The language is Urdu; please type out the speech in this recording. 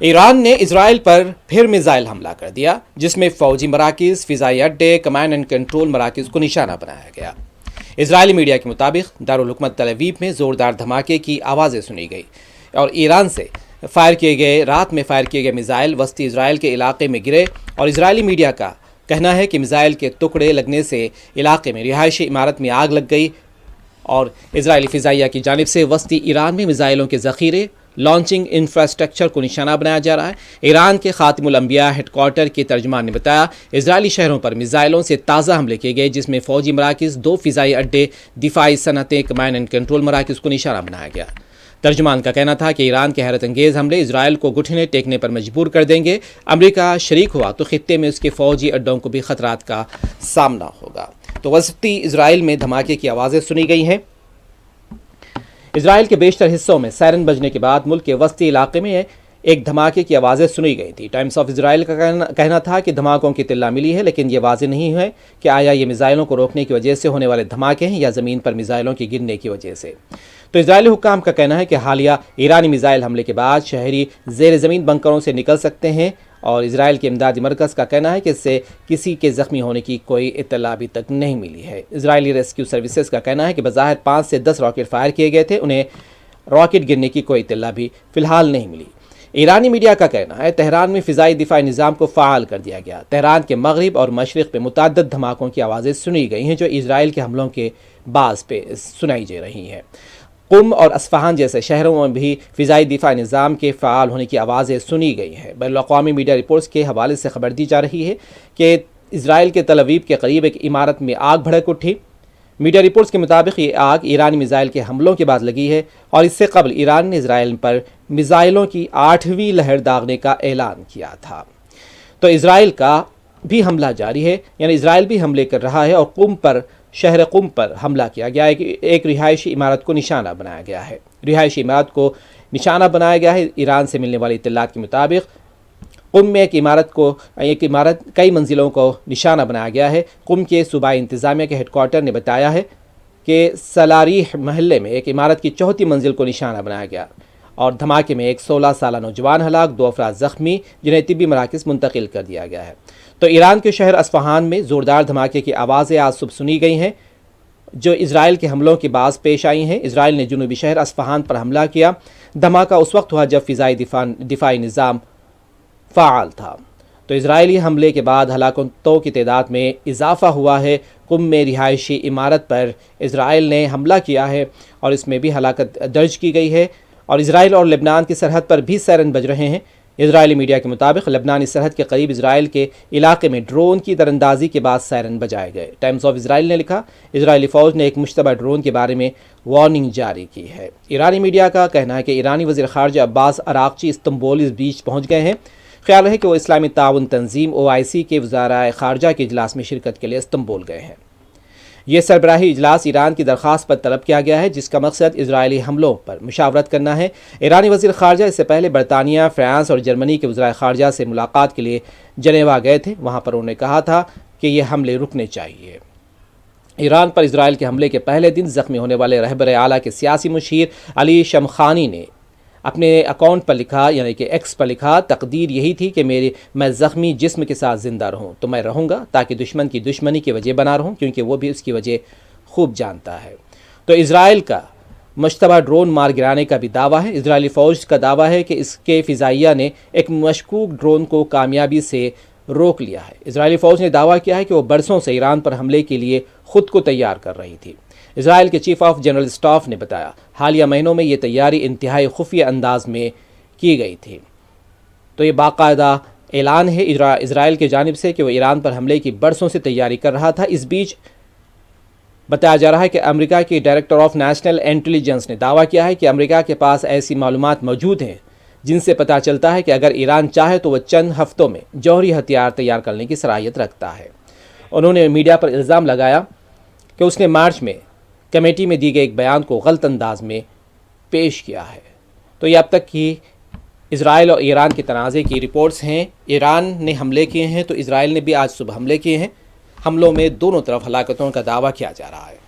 ایران نے اسرائیل پر پھر میزائل حملہ کر دیا، جس میں فوجی مراکز، فضائی اڈے، کمانڈ اینڈ کنٹرول مراکز کو نشانہ بنایا گیا۔ اسرائیلی میڈیا کے مطابق دارالحکومت تل ابیب میں زوردار دھماکے کی آوازیں سنی گئی اور ایران سے رات میں فائر کیے گئے میزائل وسطی اسرائیل کے علاقے میں گرے، اور اسرائیلی میڈیا کا کہنا ہے کہ میزائل کے ٹکڑے لگنے سے علاقے میں رہائشی عمارت میں آگ لگ گئی، اور اسرائیلی فضائیہ کی جانب سے وسطی ایران میں میزائلوں کے ذخیرے، لانچنگ انفراسٹرکچر کو نشانہ بنایا جا رہا ہے۔ ایران کے خاتم الانبیاء ہیڈ کوارٹر کے ترجمان نے بتایا، اسرائیلی شہروں پر میزائلوں سے تازہ حملے کیے گئے، جس میں فوجی مراکز، 2 فضائی اڈے، دفاعی صنعتیں، کمانڈ اینڈ کنٹرول مراکز کو نشانہ بنایا گیا۔ ترجمان کا کہنا تھا کہ ایران کے حیرت انگیز حملے اسرائیل کو گھٹنے ٹیکنے پر مجبور کر دیں گے۔ امریکہ شریک ہوا تو خطے میں اس کے فوجی اڈوں کو بھی خطرات کا سامنا ہوگا۔ تو وسطی اسرائیل میں دھماکے کی آوازیں سنی گئی ہیں۔ اسرائیل کے بیشتر حصوں میں سائرن بجنے کے بعد ملک کے وسطی علاقے میں ایک دھماکے کی آوازیں سنی گئی تھی۔ ٹائمز آف اسرائیل کا کہنا تھا کہ دھماکوں کی اطلاع ملی ہے، لیکن یہ واضح نہیں ہے کہ آیا یہ میزائلوں کو روکنے کی وجہ سے ہونے والے دھماکے ہیں یا زمین پر میزائلوں کے گرنے کی وجہ سے۔ تو اسرائیلی حکام کا کہنا ہے کہ حالیہ ایرانی میزائل حملے کے بعد شہری زیر زمین بنکروں سے نکل سکتے ہیں، اور اسرائیل کے امدادی مرکز کا کہنا ہے کہ اس سے کسی کے زخمی ہونے کی کوئی اطلاع ابھی تک نہیں ملی ہے۔ اسرائیلی ریسکیو سروسز کا کہنا ہے کہ بظاہر 5 سے 10 راکٹ فائر کیے گئے تھے، انہیں راکٹ گرنے کی کوئی اطلاع بھی فی الحال نہیں ملی۔ ایرانی میڈیا کا کہنا ہے تہران میں فضائی دفاعی نظام کو فعال کر دیا گیا۔ تہران کے مغرب اور مشرق پہ متعدد دھماکوں کی آوازیں سنی گئی ہیں، جو اسرائیل کے حملوں کے باعث پہ سنائی جا رہی ہیں۔ قم اور اصفہان جیسے شہروں میں بھی فضائی دفاعی نظام کے فعال ہونے کی آوازیں سنی گئی ہیں۔ بین الاقوامی میڈیا رپورٹس کے حوالے سے خبر دی جا رہی ہے کہ اسرائیل کے تل ابیب کے قریب ایک عمارت میں آگ بھڑک اٹھی۔ میڈیا رپورٹس کے مطابق یہ آگ ایرانی میزائل کے حملوں کے بعد لگی ہے، اور اس سے قبل ایران نے اسرائیل پر میزائلوں کی 8ویں لہر داغنے کا اعلان کیا تھا۔ تو اسرائیل کا بھی حملہ جاری ہے، یعنی اسرائیل بھی حملے کر رہا ہے، اور شہر قم پر حملہ کیا گیا ہے کہ ایک رہائشی عمارت کو نشانہ بنایا گیا ہے۔ رہائشی عمارت کو نشانہ بنایا گیا ہے۔ ایران سے ملنے والی اطلاعات کے مطابق قم میں ایک عمارت کئی منزلوں کو نشانہ بنایا گیا ہے۔ قم کے صوبائی انتظامیہ کے ہیڈ کوارٹر نے بتایا ہے کہ سلاریح محلے میں ایک عمارت کی 4تھی منزل کو نشانہ بنایا گیا، اور دھماکے میں ایک 16 سالہ نوجوان ہلاک، 2 افراد زخمی، جنہیں طبی مراکز منتقل کر دیا گیا ہے۔ تو ایران کے شہر اصفہان میں زوردار دھماکے کی آوازیں آج صبح سنی گئی ہیں، جو اسرائیل کے حملوں کے باعث پیش آئی ہیں۔ اسرائیل نے جنوبی شہر اصفہان پر حملہ کیا۔ دھماکہ اس وقت ہوا جب فضائی دفاعی نظام فعال تھا۔ تو اسرائیلی حملے کے بعد ہلاکتوں کی تعداد میں اضافہ ہوا ہے۔ قم میں رہائشی عمارت پر اسرائیل نے حملہ کیا ہے، اور اس میں بھی ہلاکت درج کی گئی ہے، اور اسرائیل اور لبنان کی سرحد پر بھی سائرن بج رہے ہیں۔ اسرائیلی میڈیا کے مطابق لبنانی سرحد کے قریب اسرائیل کے علاقے میں ڈرون کی تیراندازی کے بعد سائرن بجائے گئے۔ ٹائمز آف اسرائیل نے لکھا، اسرائیلی فوج نے ایک مشتبہ ڈرون کے بارے میں وارننگ جاری کی ہے۔ ایرانی میڈیا کا کہنا ہے کہ ایرانی وزیر خارجہ عباس عراقچی استنبول اس بیچ پہنچ گئے ہیں۔ خیال ہے کہ وہ اسلامی تعاون تنظیم OIC کے وزرائے خارجہ کے اجلاس میں شرکت کے لیے استنبول گئے ہیں۔ یہ سربراہی اجلاس ایران کی درخواست پر طلب کیا گیا ہے، جس کا مقصد اسرائیلی حملوں پر مشاورت کرنا ہے۔ ایرانی وزیر خارجہ اس سے پہلے برطانیہ، فرانس اور جرمنی کے وزرائے خارجہ سے ملاقات کے لیے جنیوا گئے تھے۔ وہاں پر انہوں نے کہا تھا کہ یہ حملے رکنے چاہیے۔ ایران پر اسرائیل کے حملے کے پہلے دن زخمی ہونے والے رہبر اعلیٰ کے سیاسی مشیر علی شمخانی نے اپنے اکاؤنٹ پر لکھا، یعنی کہ ایکس پر لکھا، تقدیر یہی تھی کہ میں زخمی جسم کے ساتھ زندہ رہوں، تو میں رہوں گا تاکہ دشمن کی دشمنی کی وجہ بنا رہوں، کیونکہ وہ بھی اس کی وجہ خوب جانتا ہے۔ تو اسرائیل کا مشتبہ ڈرون مار گرانے کا بھی دعویٰ ہے۔ اسرائیلی فوج کا دعویٰ ہے کہ اس کے فضائیہ نے ایک مشکوک ڈرون کو کامیابی سے روک لیا ہے۔ اسرائیلی فوج نے دعویٰ کیا ہے کہ وہ برسوں سے ایران پر حملے کے لیے خود کو تیار کر رہی تھی۔ اسرائیل کے چیف آف جنرل اسٹاف نے بتایا، حالیہ مہینوں میں یہ تیاری انتہائی خفیہ انداز میں کی گئی تھی۔ تو یہ باقاعدہ اعلان ہے اسرائیل کی جانب سے کہ وہ ایران پر حملے کی برسوں سے تیاری کر رہا تھا۔ اس بیچ بتایا جا رہا ہے کہ امریکہ کی ڈائریکٹر آف نیشنل انٹیلیجنس نے دعویٰ کیا ہے کہ امریکہ کے پاس ایسی معلومات موجود ہیں جن سے پتہ چلتا ہے کہ اگر ایران چاہے تو وہ چند ہفتوں میں جوہری ہتھیار تیار کرنے کی صلاحیت رکھتا ہے۔ انہوں نے میڈیا پر الزام لگایا کہ اس نے مارچ میں کمیٹی میں دی گئے ایک بیان کو غلط انداز میں پیش کیا ہے۔ تو یہ اب تک کی اسرائیل اور ایران کے تنازع کی رپورٹس ہیں۔ ایران نے حملے کیے ہیں تو اسرائیل نے بھی آج صبح حملے کیے ہیں۔ حملوں میں دونوں طرف ہلاکتوں کا دعویٰ کیا جا رہا ہے۔